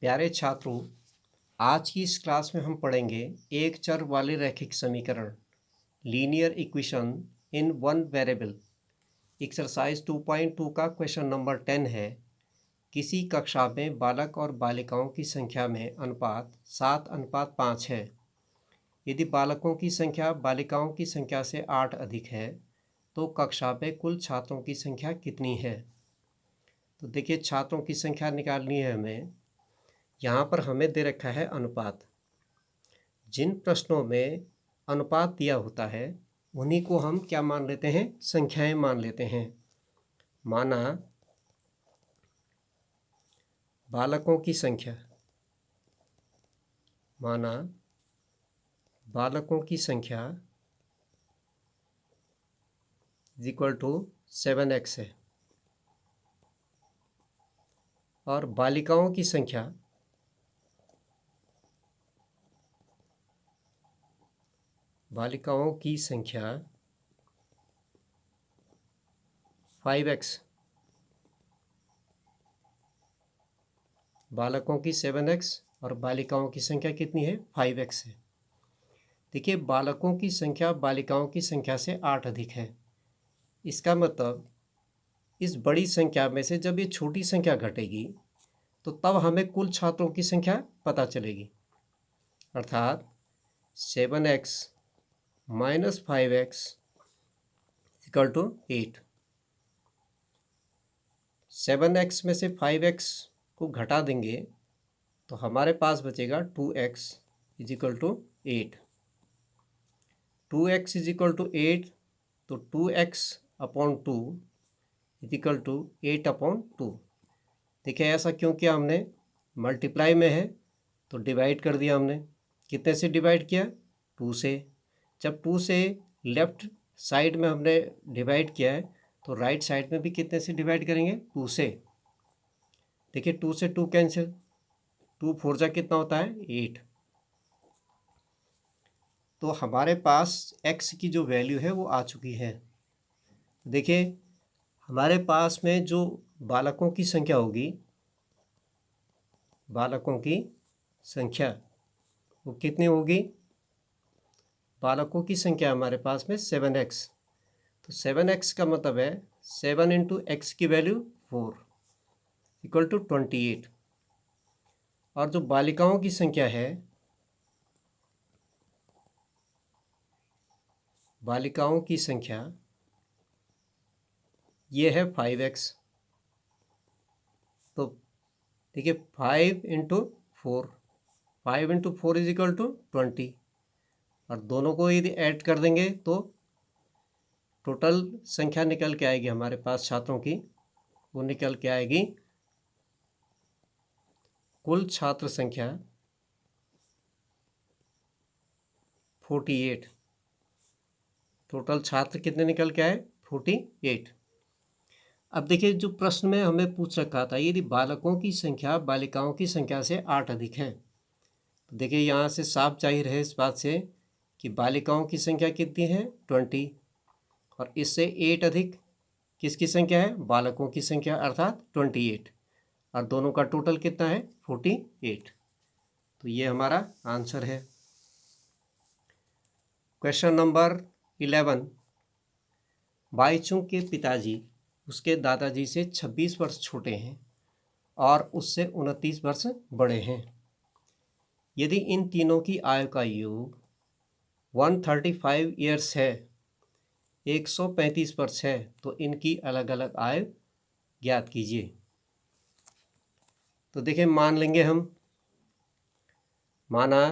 प्यारे छात्रों, आज की इस क्लास में हम पढ़ेंगे एक चर वाले रैखिक समीकरण linear equation in one variable. Exercise 2.2 का क्वेश्चन नंबर 10 है। किसी कक्षा में बालक और बालिकाओं की संख्या में अनुपात 7:5 है। यदि बालकों की संख्या बालिकाओं की संख्या से 8 अधिक है तो कक्षा में कुल छात्रों की संख्या कितनी है। तो देखिए, छात्रों की संख्या निकालनी है हमें। यहाँ पर हमें दे रखा है अनुपात। जिन प्रश्नों में अनुपात दिया होता है उन्हीं को हम क्या मान लेते हैं, संख्याएं मान लेते हैं। माना बालकों की संख्या, माना बालकों की संख्या इज इक्वल टू 7x है और बालिकाओं की संख्या बालिकाओं की संख्या 5x, बालकों की 7x और बालिकाओं की संख्या कितनी है, 5x है। देखिए, बालकों की संख्या बालिकाओं की संख्या से 8 अधिक है। इसका मतलब इस बड़ी संख्या में से जब ये छोटी संख्या घटेगी तो तब हमें कुल छात्रों की संख्या पता चलेगी। अर्थात 7x minus 5x equal to 8। 7x में से 5x को घटा देंगे तो हमारे पास बचेगा 2x is equal to 8। 2x is equal to 8, तो 2x upon 2 is equal to 8 upon 2। देखिए, ऐसा क्यों किया हमने, मल्टीप्लाई में है तो डिवाइड कर दिया हमने। कितने से डिवाइड किया, 2 से। जब 2 से लेफ्ट साइड में हमने डिवाइड किया है तो राइट साइड में भी कितने से डिवाइड करेंगे, 2 से। देखिए, 2 से 2 कैंसिल, 2 4 जा कितना होता है, 8। तो हमारे पास x की जो वैल्यू है वो आ चुकी है। देखिए, हमारे पास में जो बालकों की संख्या होगी, बालकों की संख्या वो कितनी होगी, बालकों की संख्या हमारे पास में 7x। तो 7x का मतलब है 7 इंटू एक्स की वैल्यू 4 इक्वल टू 28। और जो बालिकाओं की संख्या है, बालिकाओं की संख्या ये है 5x। तो देखिए, 5 into 4, 5 into 4 is equal to 20। और दोनों को यदि ऐड कर देंगे तो टोटल संख्या निकल के आएगी हमारे पास छात्रों की, वो निकल के आएगी कुल छात्र संख्या 48। टोटल छात्र कितने निकल के आए, 48। अब देखिए, जो प्रश्न में हमें पूछ रखा था, यदि बालकों की संख्या बालिकाओं की संख्या से 8 अधिक है, तो देखिए यहाँ से साफ जाहिर है इस बात से कि बालिकाओं की संख्या कितनी है, 20, और इससे 8 अधिक किसकी संख्या है, बालकों की संख्या, अर्थात 28। और दोनों का टोटल कितना है, 48। तो ये हमारा आंसर है। Question number 11। बाईचुंग के पिताजी उसके दादाजी से 26 वर्ष छोटे हैं और उससे 29 वर्ष बड़े हैं। यदि इन तीनों की आयु का योग 135 ईयर्स है, 135 वर्ष है, तो इनकी अलग अलग आयु ज्ञात कीजिए। तो देखिए, मान लेंगे हम, माना,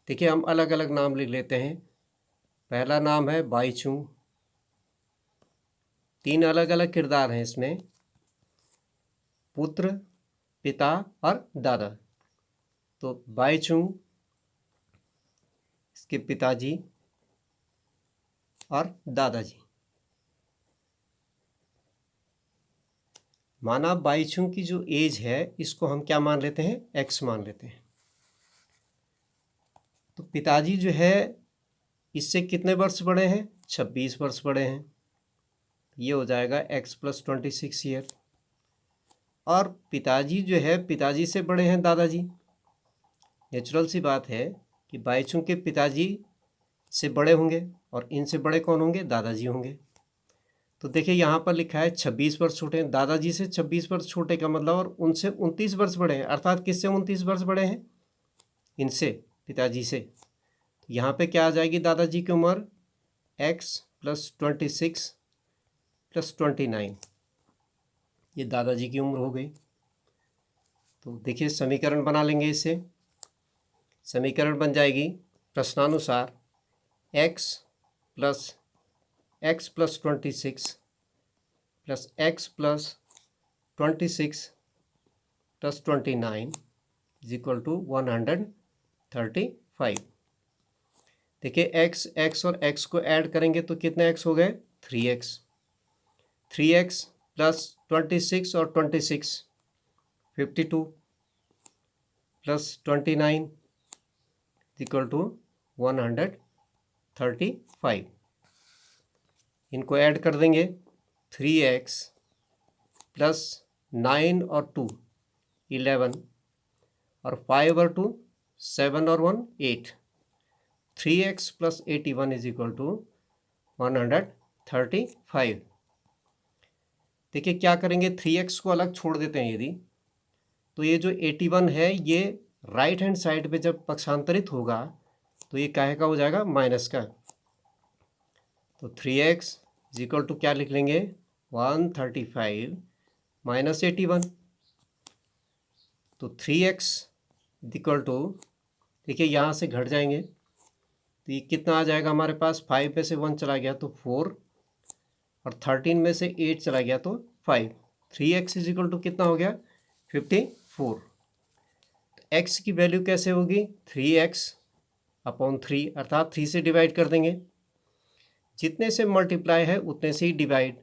देखिए हम अलग अलग नाम लिख लेते हैं। पहला नाम है बाईचुंग। 3 अलग अलग किरदार हैं इसमें, पुत्र, पिता और दादा। तो बाईचुंग, इसके पिताजी और दादाजी। माना बाईचुंग की जो एज है इसको हम क्या मान लेते हैं, x मान लेते हैं। तो पिताजी जो है इससे कितने वर्ष बड़े हैं, 26 वर्ष बड़े हैं। ये हो जाएगा x + 26 ईयर। और पिताजी जो है पिताजी से बड़े हैं दादाजी। नेचुरल सी बात है कि बाईचुंग के पिताजी से बड़े होंगे और इनसे बड़े कौन होंगे, दादाजी होंगे। तो देखिए यहाँ पर लिखा है 26 वर्ष छोटे हैं, दादाजी से 26 वर्ष छोटे का मतलब और उनसे 29 वर्ष बड़े हैं, अर्थात किससे 29 वर्ष बड़े हैं, इनसे, पिताजी से। तो यहाँ पे क्या आ जाएगी दादाजी की उम्र, x + 26 + 29, ये दादाजी की उम्र हो गई। तो देखिए समीकरण बना लेंगे इससे। समीकरण बन जाएगी प्रश्नानुसार x + 26 + x + 26 + 29 = 135। देखिए x और x को ऐड करेंगे तो कितने x हो गए, 3x। 3x + 26 और 26 52 + 29 = 135। इनको ऐड कर देंगे, 3x + 9 और 2 11 और 5 और 2 7 और 1 8। 3x + 81 = 135। देखिए क्या करेंगे, 3x को अलग छोड़ देते हैं यदि, तो ये जो 81 है ये राइट हैंड साइड पे जब पक्षांतरित होगा तो ये काहे का हो जाएगा, माइनस का। तो 3x = क्या लिख लेंगे, 135 - 81। तो 3x = देखिए यहाँ से घट जाएंगे तो ये कितना आ जाएगा हमारे पास, 5 में से 1 चला गया तो 4 और 13 में से 8 चला गया तो 5। 3x = कितना हो गया, 54। तो x की वैल्यू कैसे होगी, 3x/3 अर्थात 3 से डिवाइड कर देंगे, जितने से मल्टीप्लाई है उतने से ही डिवाइड।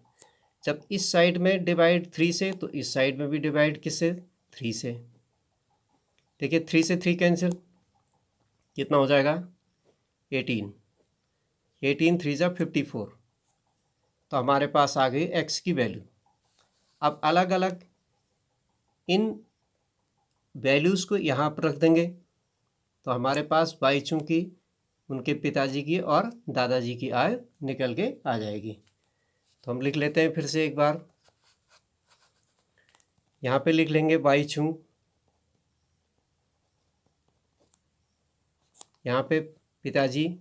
जब इस साइड में डिवाइड 3 से तो इस साइड में भी डिवाइड किससे, 3 से। देखिए 3 से 3 कैंसिल, कितना हो जाएगा, 18। 18 3 × 54। तो हमारे पास आ गई x की वैल्यू। अब अलग अलग इन वैल्यूज़ को यहाँ पर रख देंगे तो हमारे पास बाईचुंग की, उनके पिताजी की और दादाजी की आय निकल के आ जाएगी। तो हम लिख लेते हैं फिर से एक बार, यहाँ पे लिख लेंगे बाईचुंग, यहाँ पे पिताजी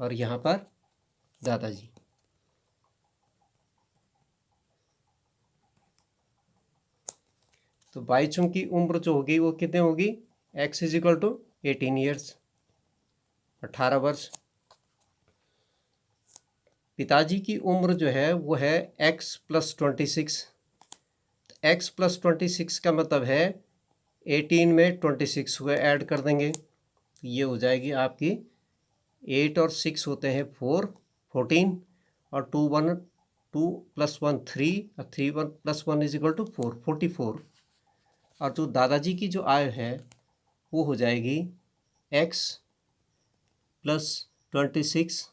और यहाँ पर दादाजी। तो बाईचुंग की उम्र जो होगी वो कितने होगी, x = 18 ईयर्स, 18 वर्ष। पिताजी की उम्र जो है वो है x + 26। x + 26 का मतलब है 18 में 26 हुए ऐड कर देंगे तो ये हो जाएगी आपकी 8 और 6 होते हैं 4, 14 और 2 1 2 + 1 3 और 3 1 + 1 = 4, 44। और जो दादाजी की जो आय है वो हो जाएगी x + 26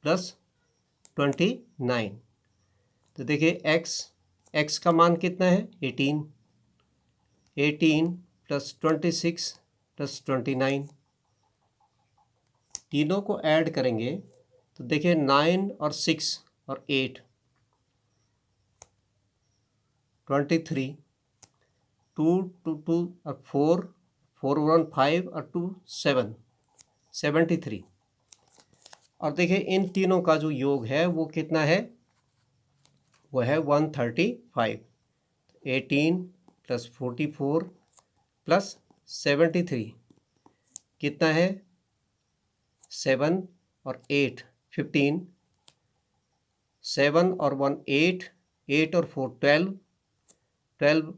+ 29। तो देखिए x का मान कितना है, 18 + 26 + 29, तीनों को ऐड करेंगे तो देखिए 9 और 6 और 8 23, 2 2 2 और 4 4 1 5 और 2 7 73। और देखिए इन तीनों का जो योग है वो कितना है, वो है 135। 18 + 44 + 73 कितना है, 7 और 8 15, 7 और 1 8, 8 और 4 12, 12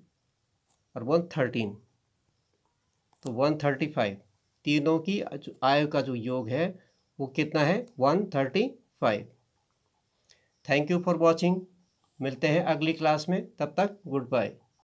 और 1 13, तो 135। तीनों की आय का जो योग है वो कितना है, 135। Thank you for watching. मिलते हैं अगली क्लास में, तब तक गुड बाय।